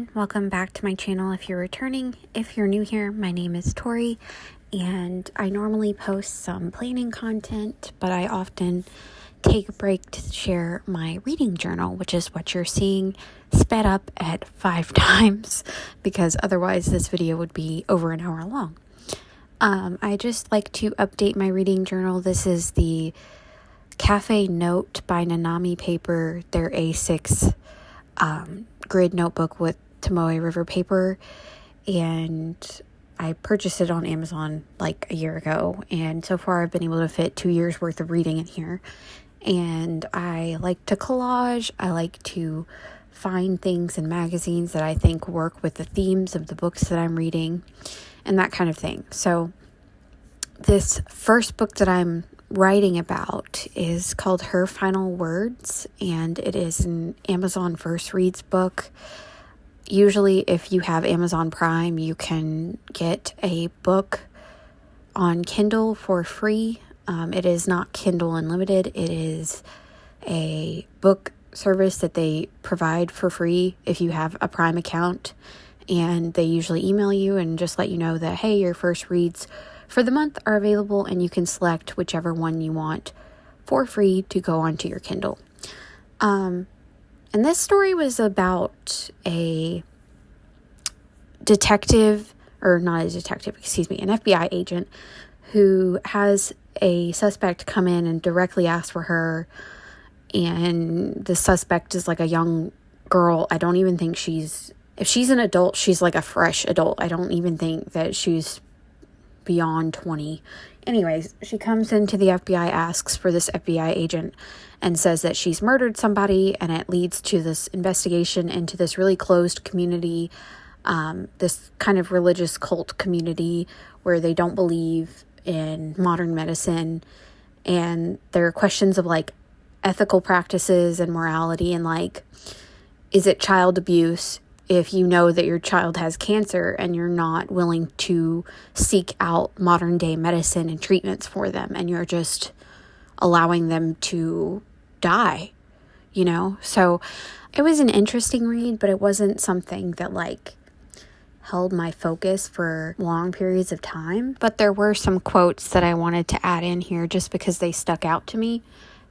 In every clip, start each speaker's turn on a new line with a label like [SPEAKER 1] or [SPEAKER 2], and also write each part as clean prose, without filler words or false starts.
[SPEAKER 1] everyone, welcome back to my channel if you're returning. If you're new here, my name is Tori, and I normally post some planning content, but I often take a break to share my reading journal, which is what you're seeing sped up at 5 times, because otherwise this video would be over an hour long. I just like to update my reading journal. This is the Cafe Note by Nanami paper, their A6 grid notebook with Tomoe River paper, and I purchased it on Amazon like a year ago, and so far I've been able to fit 2 years worth of reading in here. And I like to collage. I like to find things in magazines that I think work with the themes of the books that I'm reading and that kind of thing. So this first book that I'm writing about is called Her Final Words, and it is an Amazon First Reads book. Usually if you have Amazon Prime, you can get a book on Kindle for free. It is not Kindle Unlimited. It is a book service that they provide for free if you have a Prime account, and they usually email you and just let you know that, hey, your first reads for the month are available, and you can select whichever one you want for free to go onto your Kindle. And this story was about a detective, or not a detective, an FBI agent who has a suspect come in and directly ask for her, and the suspect is like a young girl. I don't even think if she's an adult, she's like a fresh adult. I don't even think that she's beyond 20. Anyways, she comes into the FBI, asks for this FBI agent, and says that she's murdered somebody, and it leads to this investigation into this really closed community, this kind of religious cult community where they don't believe in modern medicine, and there are questions of like ethical practices and morality, and like, is it child abuse if you know that your child has cancer and you're not willing to seek out modern day medicine and treatments for them, and you're just allowing them to die, So it was an interesting read, but it wasn't something that like held my focus for long periods of time. But there were some quotes that I wanted to add in here just because they stuck out to me.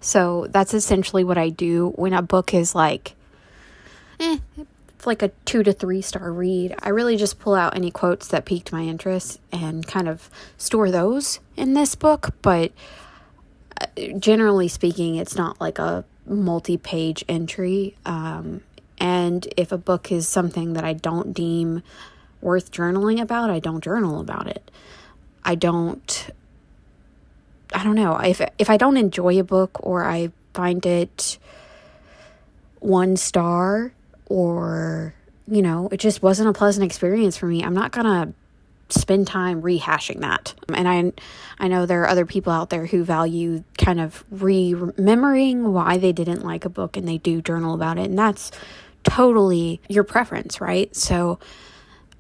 [SPEAKER 1] So that's essentially what I do when a book is like, like a 2 to 3 star read. I really just pull out any quotes that piqued my interest and kind of store those in this book. But generally speaking, it's not like a multi-page entry. And if a book is something that I don't deem worth journaling about, I don't journal about it. I don't know. If I don't enjoy a book, or I find it 1 star, or, it just wasn't a pleasant experience for me, I'm not going to spend time rehashing that. And I know there are other people out there who value kind of remembering why they didn't like a book, and they do journal about it. And that's totally your preference, right? So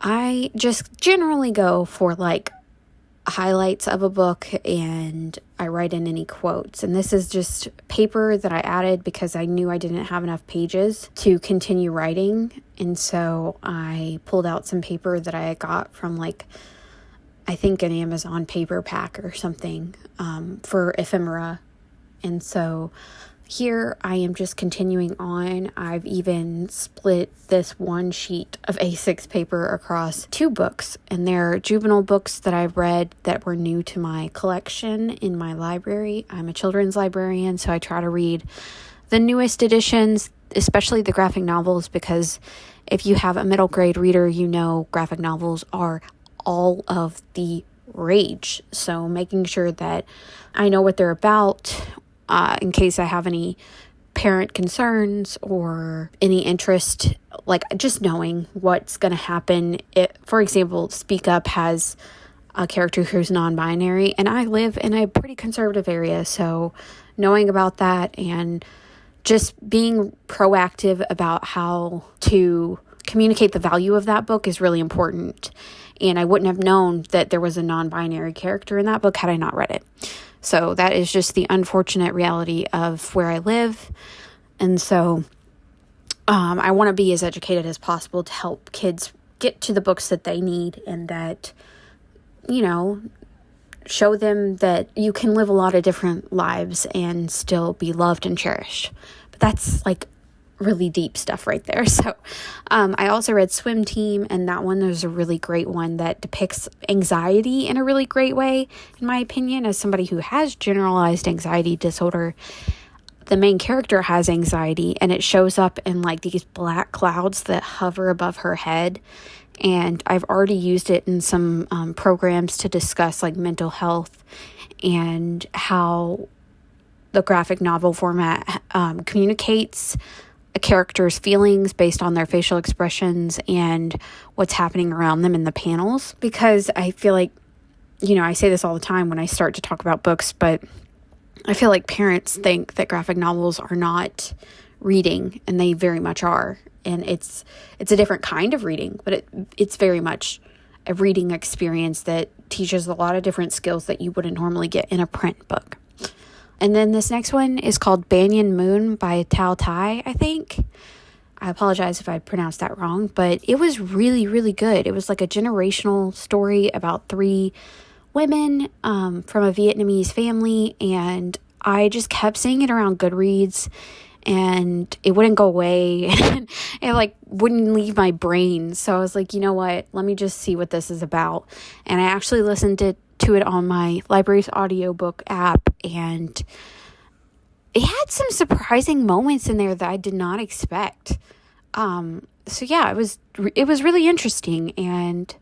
[SPEAKER 1] I just generally go for like highlights of a book, and I write in any quotes. And this is just paper that I added because I knew I didn't have enough pages to continue writing. And so I pulled out some paper that I got from like, I think an Amazon paper pack or something, for ephemera. And so here I am just continuing on. I've even split this one sheet of A6 paper across 2 books, and they're juvenile books that I've read that were new to my collection in my library. I'm a children's librarian, so I try to read the newest editions, especially the graphic novels, because if you have a middle grade reader, graphic novels are all of the rage. So making sure that I know what they're about, in case I have any parent concerns or any interest, like just knowing what's going to happen. For example, Speak Up has a character who's non-binary, and I live in a pretty conservative area, so knowing about that and just being proactive about how to communicate the value of that book is really important. And I wouldn't have known that there was a non-binary character in that book had I not read it. So that is just the unfortunate reality of where I live. And so I want to be as educated as possible to help kids get to the books that they need, and that, show them that you can live a lot of different lives and still be loved and cherished. But that's like really deep stuff right there. So I also read Swim Team, and that one is a really great one that depicts anxiety in a really great way, in my opinion. As somebody who has generalized anxiety disorder, the main character has anxiety, and it shows up in like these black clouds that hover above her head. And I've already used it in some programs to discuss like mental health and how the graphic novel format communicates a character's feelings based on their facial expressions and what's happening around them in the panels. Because I feel like, I say this all the time when I start to talk about books, but I feel like parents think that graphic novels are not reading, and they very much are. And it's a different kind of reading, but it's very much a reading experience that teaches a lot of different skills that you wouldn't normally get in a print book. And then this next one is called Banyan Moon by Thao, I think. I apologize if I pronounced that wrong, but it was really, really good. It was like a generational story about 3 women from a Vietnamese family, and I just kept seeing it around Goodreads, and it wouldn't go away, and it like wouldn't leave my brain. So I was like, you know what, let me just see what this is about. And I actually listened to it on my library's audiobook app, and it had some surprising moments in there that I did not expect. So yeah, it was really interesting, and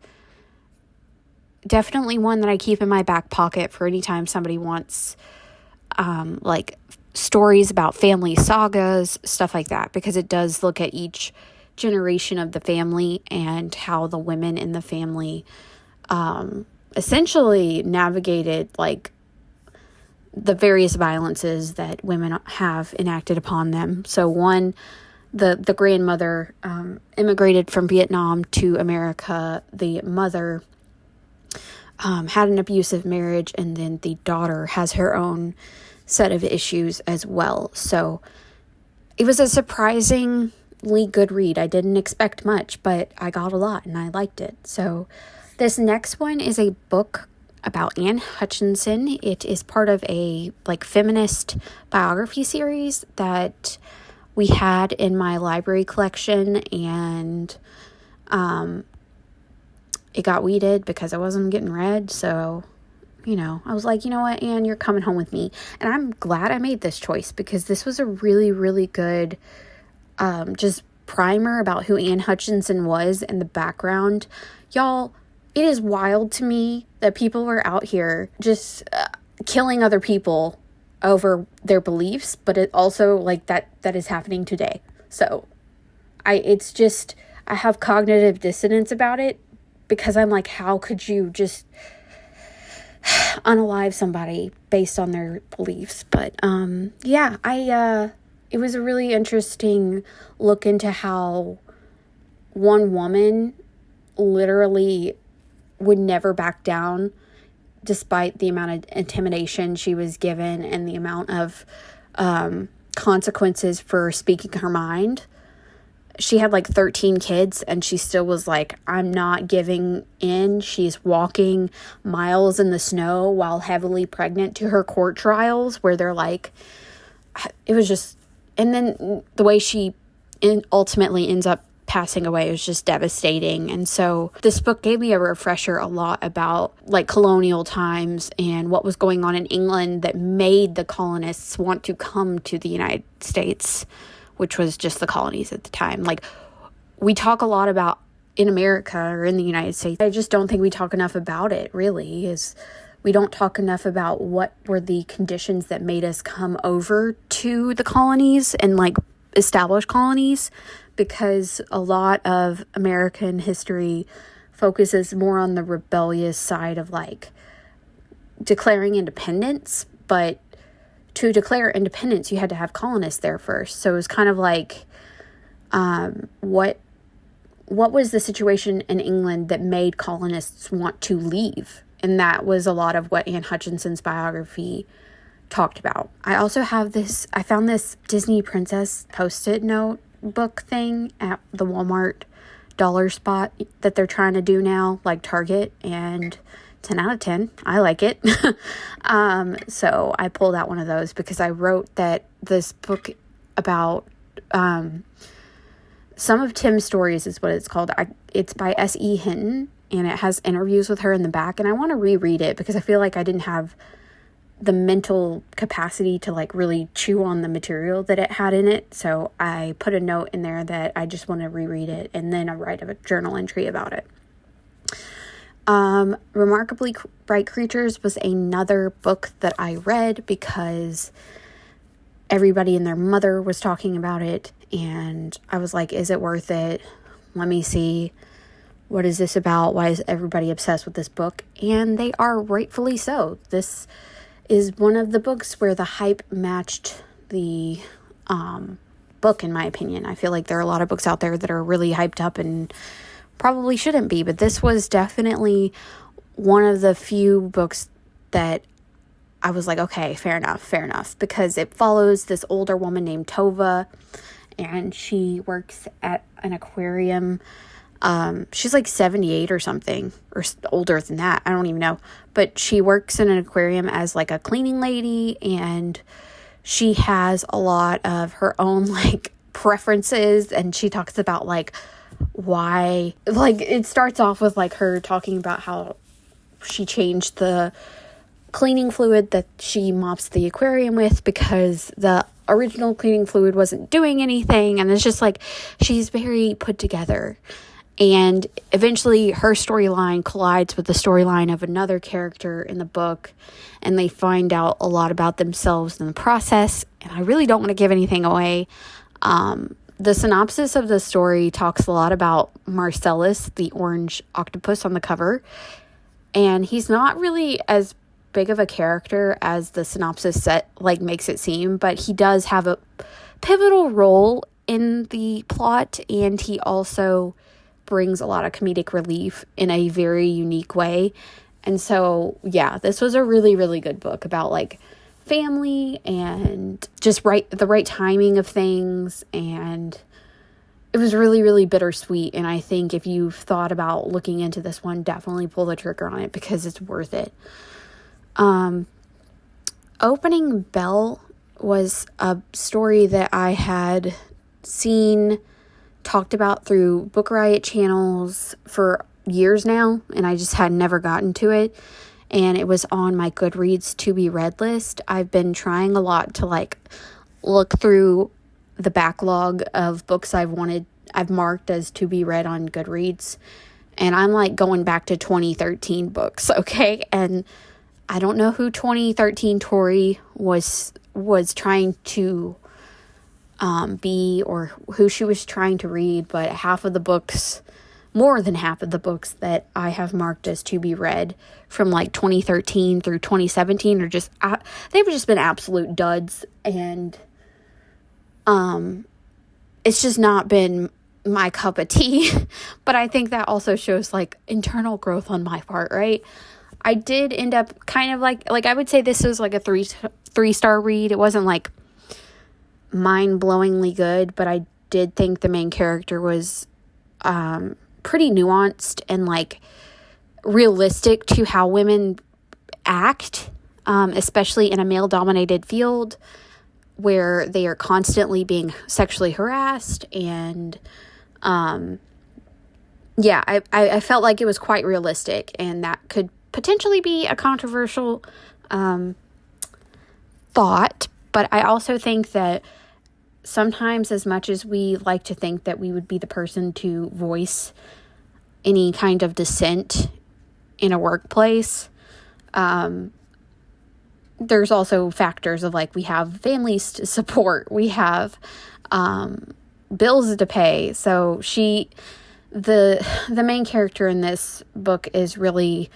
[SPEAKER 1] definitely one that I keep in my back pocket for any time somebody wants like stories about family sagas, stuff like that, because it does look at each generation of the family and how the women in the family essentially navigated like the various violences that women have enacted upon them. So the grandmother immigrated from Vietnam to America. The mother had an abusive marriage, and then the daughter has her own set of issues as well. So it was a surprisingly good read. I didn't expect much, but I got a lot and I liked it. So this next one is a book about Anne Hutchinson. It is part of a like feminist biography series that we had in my library collection, and it got weeded because I wasn't getting read. So I was like, you know what, Anne, you're coming home with me. And I'm glad I made this choice, because this was a really, really good just primer about who Anne Hutchinson was and the background. Y'all, it is wild to me that people were out here just killing other people over their beliefs, but it also like that is happening today. So I have cognitive dissonance about it, because I'm like, how could you just unalive somebody based on their beliefs? But it was a really interesting look into how one woman literally would never back down despite the amount of intimidation she was given and the amount of consequences for speaking her mind. She had like 13 kids, and she still was like, I'm not giving in. She's walking miles in the snow while heavily pregnant to her court trials, where they're like, it was just, and then the way she ultimately ends up passing away was just devastating. And so this book gave me a refresher a lot about like colonial times and what was going on in England that made the colonists want to come to the United States, which was just the colonies at the time. Like, we talk a lot about in America or in the United States. I just don't think we talk enough about it, really. We don't talk enough about what were the conditions that made us come over to the colonies and like establish colonies, because a lot of American history focuses more on the rebellious side of like declaring independence, but to declare independence, you had to have colonists there first. So it was kind of like, what was the situation in England that made colonists want to leave? And that was a lot of what Anne Hutchinson's biography talked about. I also have I found this Disney princess Post-it note book thing at the Walmart dollar spot that they're trying to do now, like Target, and 10 out of 10. I like it. So I pulled out one of those because I wrote that this book about some of Tim's stories is what it's called. It's by S.E. Hinton, and it has interviews with her in the back, and I want to reread it because I feel like I didn't have the mental capacity to like really chew on the material that it had in it. So I put a note in there that I just want to reread it, and then I write a journal entry about it. Remarkably Bright Creatures was another book that I read because everybody and their mother was talking about it, and I was like, is it worth it? Let me see. What is this about? Why is everybody obsessed with this book? And they are rightfully so. This is one of the books where the hype matched the book, in my opinion. I feel like there are a lot of books out there that are really hyped up and probably shouldn't be, but this was definitely one of the few books that I was like, okay, fair enough, because it follows this older woman named Tova, and she works at an aquarium. She's like 78 or something, or older than that. I don't even know. But she works in an aquarium as like a cleaning lady, and she has a lot of her own like preferences, and she talks about like why, like it starts off with like her talking about how she changed the cleaning fluid that she mops the aquarium with because the original cleaning fluid wasn't doing anything, and it's just like she's very put together. And eventually her storyline collides with the storyline of another character in the book, and they find out a lot about themselves in the process. And I really don't want to give anything away. The synopsis of the story talks a lot about Marcellus, the orange octopus on the cover. And he's not really as big of a character as the synopsis makes it seem, but he does have a pivotal role in the plot, and he also brings a lot of comedic relief in a very unique way. And so, yeah, this was a really, really good book about like family and just the right timing of things. And it was really, really bittersweet. And I think if you've thought about looking into this one, definitely pull the trigger on it because it's worth it. Opening Bell was a story that I had seen talked about through Book Riot channels for years now, and I just had never gotten to it, and it was on my Goodreads to be read list. I've been trying a lot to like look through the backlog of books I've marked as to be read on Goodreads, and I'm like going back to 2013 books, okay? And I don't know who 2013 Tori was trying to be, or who she was trying to read, but more than half of the books that I have marked as to be read from like 2013 through 2017 are just, they've just been absolute duds, and it's just not been my cup of tea. But I think that also shows like internal growth on my part, right? I did end up kind of like I would say this was like a 3-star read. It wasn't like mind-blowingly good, but I did think the main character was pretty nuanced and like realistic to how women act, especially in a male-dominated field where they are constantly being sexually harassed. And I felt like it was quite realistic, and that could potentially be a controversial thought. But I also think that sometimes, as much as we like to think that we would be the person to voice any kind of dissent in a workplace, there's also factors of like, we have families to support, we have bills to pay. So the main character in this book is really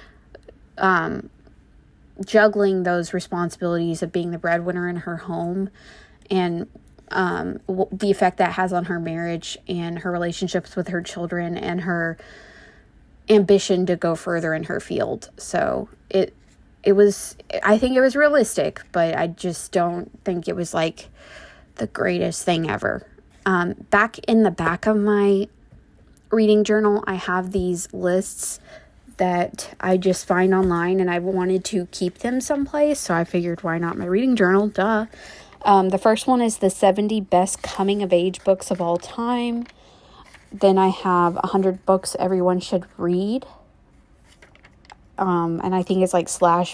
[SPEAKER 1] juggling those responsibilities of being the breadwinner in her home, and the effect that has on her marriage and her relationships with her children and her ambition to go further in her field. So I think it was realistic, but I just don't think it was like the greatest thing ever. Back in the back of my reading journal, I have these lists that I just find online, and I wanted to keep them someplace, so I figured, why not my reading journal? Duh. The first one is the 70 best coming-of-age books of all time. Then I have 100 books everyone should read. And I think it's like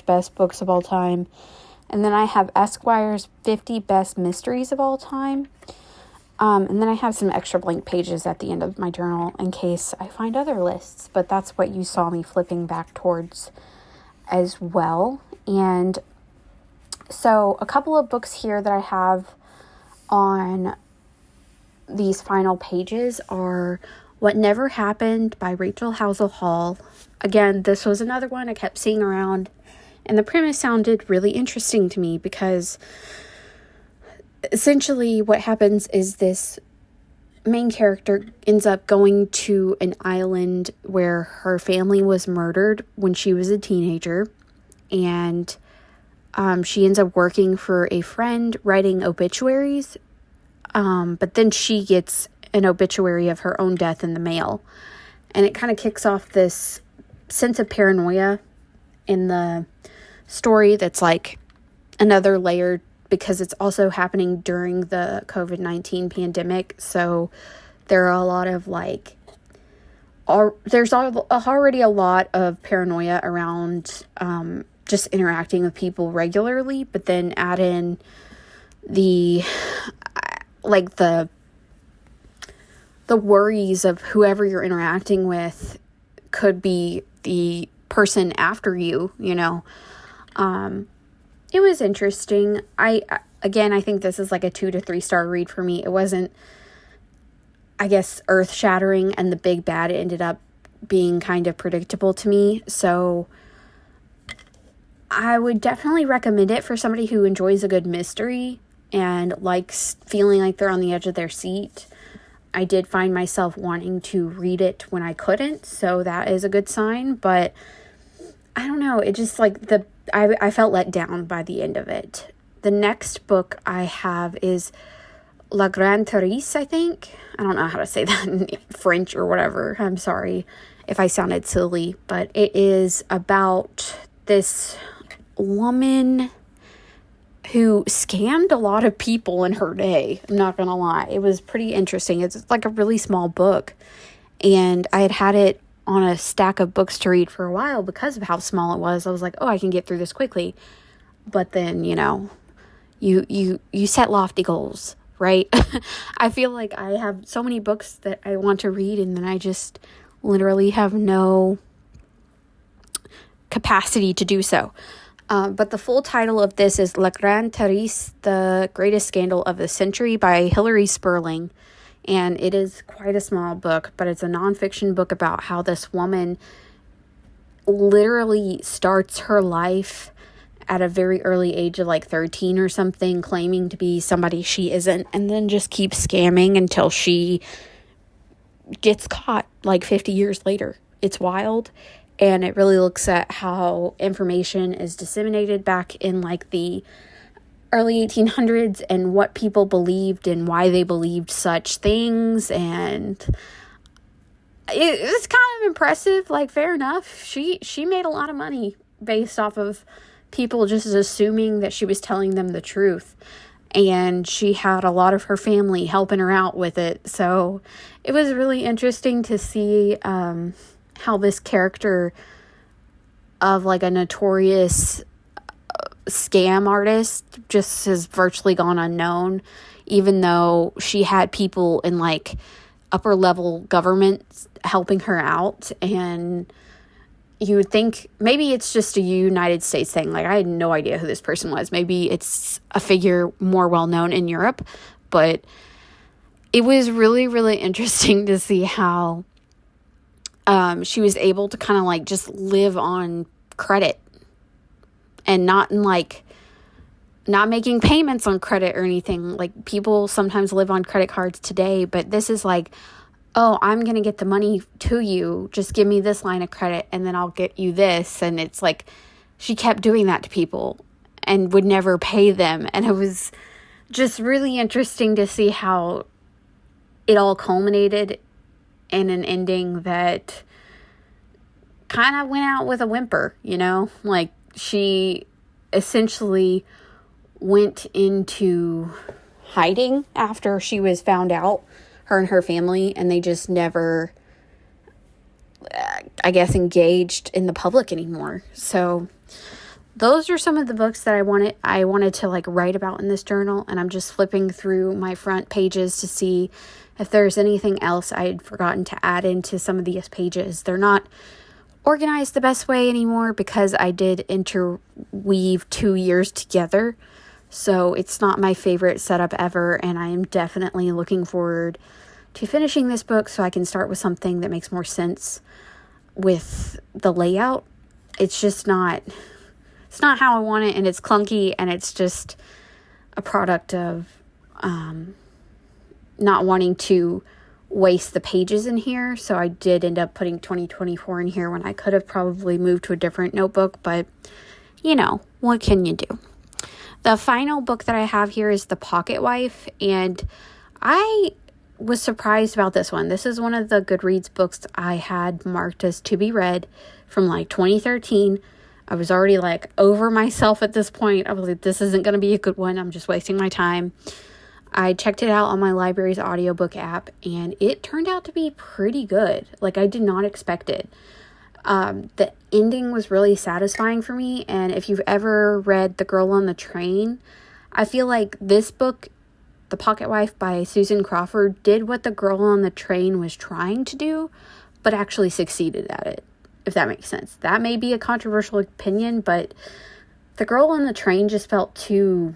[SPEAKER 1] / best books of all time. And then I have Esquire's 50 best mysteries of all time. And then I have some extra blank pages at the end of my journal in case I find other lists. But that's what you saw me flipping back towards as well. And so a couple of books here that I have on these final pages are What Never Happened by Rachel Howzell Hall. Again, this was another one I kept seeing around, and the premise sounded really interesting to me because essentially what happens is this main character ends up going to an island where her family was murdered when she was a teenager, and she ends up working for a friend writing obituaries, but then she gets an obituary of her own death in the mail, and it kind of kicks off this sense of paranoia in the story that's like another layer because it's also happening during the COVID-19 pandemic, so there are a lot of there's already a lot of paranoia around just interacting with people regularly, but then add in the worries of whoever you're interacting with could be the person after you, you know. It was interesting. I think this is like a 2 to 3 star read for me. It wasn't, I guess, earth shattering, and the big bad ended up being kind of predictable to me. So I would definitely recommend it for somebody who enjoys a good mystery and likes feeling like they're on the edge of their seat. I did find myself wanting to read it when I couldn't, so that is a good sign, but I don't know, it just I felt let down by the end of it. The next book I have is La Grande Therese, I think. I don't know how to say that in French or whatever. I'm sorry if I sounded silly, but it is about this woman who scammed a lot of people in her day. I'm not gonna lie. It was pretty interesting. It's like a really small book, and I had it on a stack of books to read for a while because of how small it was. I was like, oh, I can get through this quickly. But then, you know, you set lofty goals, right? I feel like I have so many books that I want to read, and then I just literally have no capacity to do so. But the full title of this is La Grande Therese, The Greatest Scandal of the Century by Hilary Spurling. And it is quite a small book, but it's a nonfiction book about how this woman literally starts her life at a very early age of like 13 or something, claiming to be somebody she isn't, and then just keeps scamming until she gets caught like 50 years later. It's wild. And it really looks at how information is disseminated back in like the early 1800s and what people believed and why they believed such things. And it's kind of impressive. Like, fair enough. She made a lot of money based off of people just assuming that she was telling them the truth. And she had a lot of her family helping her out with it. So it was really interesting to see how this character of like a notorious scam artist just has virtually gone unknown, even though she had people in like upper level government helping her out. And you would think maybe it's just a United States thing. Like, I had no idea who this person was. Maybe it's a figure more well known in Europe, but it was really, really interesting to see how she was able to kind of like just live on credit and not making payments on credit or anything. Like, people sometimes live on credit cards today, but this is like, oh, I'm going to get the money to you. Just give me this line of credit and then I'll get you this. And it's like, she kept doing that to people and would never pay them. And it was just really interesting to see how it all culminated in an ending that kind of went out with a whimper, like she essentially went into hiding after she was found out, her and her family, and they just never, I guess, engaged in the public anymore. So those are some of the books that I wanted to like write about in this journal, and I'm just flipping through my front pages to see if there's anything else I had forgotten to add into some of these pages. They're not organized the best way anymore because I did interweave 2 years together, so it's not my favorite setup ever, and I am definitely looking forward to finishing this book so I can start with something that makes more sense with the layout. It's not how I want it, and it's clunky, and it's just a product of not wanting to waste the pages in here. So I did end up putting 2024 in here when I could have probably moved to a different notebook, but what can you do? The final book that I have here is The Pocket Wife, and I was surprised about this one. This is one of the Goodreads books I had marked as to be read from like 2013. I was already like over myself at this point. I was like, this isn't going to be a good one. I'm just wasting my time. I checked it out on my library's audiobook app, and it turned out to be pretty good. Like, I did not expect it. The ending was really satisfying for me, and if you've ever read The Girl on the Train, I feel like this book, The Pocket Wife by Susan Crawford, did what The Girl on the Train was trying to do, but actually succeeded at it, if that makes sense. That may be a controversial opinion, but The Girl on the Train just felt too,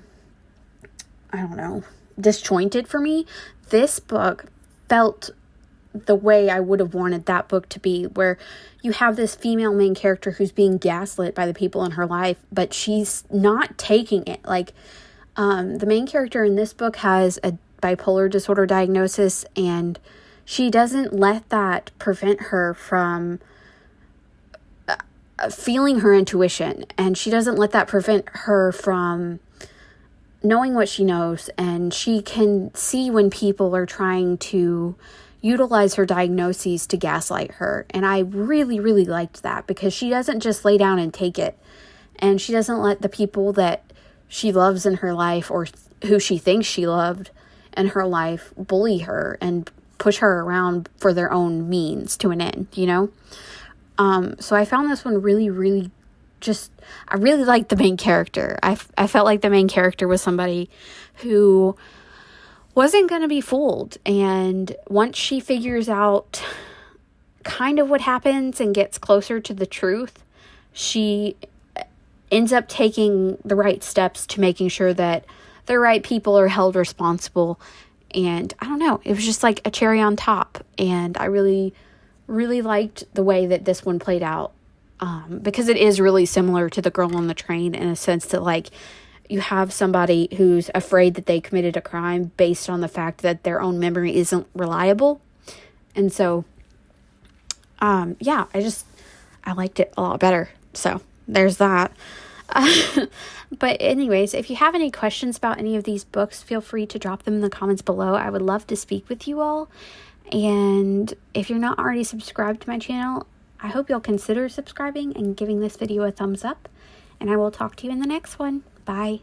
[SPEAKER 1] disjointed for me. This book felt the way I would have wanted that book to be, where you have this female main character who's being gaslit by the people in her life, but she's not taking it. Like, the main character in this book has a bipolar disorder diagnosis, and she doesn't let that prevent her from feeling her intuition, and she doesn't let that prevent her from knowing what she knows, and she can see when people are trying to utilize her diagnoses to gaslight her. And I really, really liked that, because she doesn't just lay down and take it, and she doesn't let the people that she loves in her life, or who she thinks she loved in her life, bully her and push her around for their own means to an end, So I found this one really, really I really liked the main character. I felt like the main character was somebody who wasn't going to be fooled. And once she figures out kind of what happens and gets closer to the truth, she ends up taking the right steps to making sure that the right people are held responsible. And I don't know, it was just like a cherry on top. And I really, really liked the way that this one played out. Because it is really similar to The Girl on the Train in a sense that, like, you have somebody who's afraid that they committed a crime based on the fact that their own memory isn't reliable. And so, I liked it a lot better. So there's that. But anyways, if you have any questions about any of these books, feel free to drop them in the comments below. I would love to speak with you all. And if you're not already subscribed to my channel, I hope you'll consider subscribing and giving this video a thumbs up. And I will talk to you in the next one. Bye.